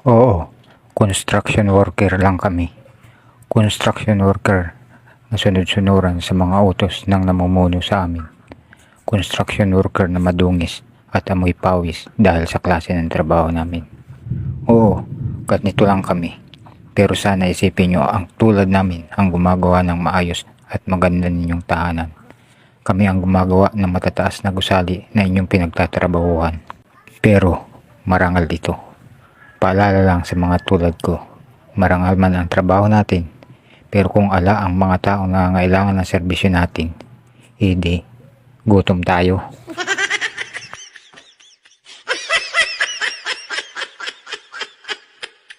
Oo, construction worker lang kami. Construction worker na sunod-sunuran sa mga utos ng namumuno sa amin. Construction worker na madungis at amoy pawis dahil sa klase ng trabaho namin. Oo, ganito lang kami. Pero sana isipin nyo ang tulad namin ang gumagawa ng maayos at maganda ninyong tahanan. Kami ang gumagawa ng matataas na gusali na inyong pinagtatrabahuhan. Pero marangal ito. Paalala lang sa mga tulad ko, marangal man ang trabaho natin, pero kung ala ang mga taong nangangailangan ng serbisyo natin, hindi, gutom tayo.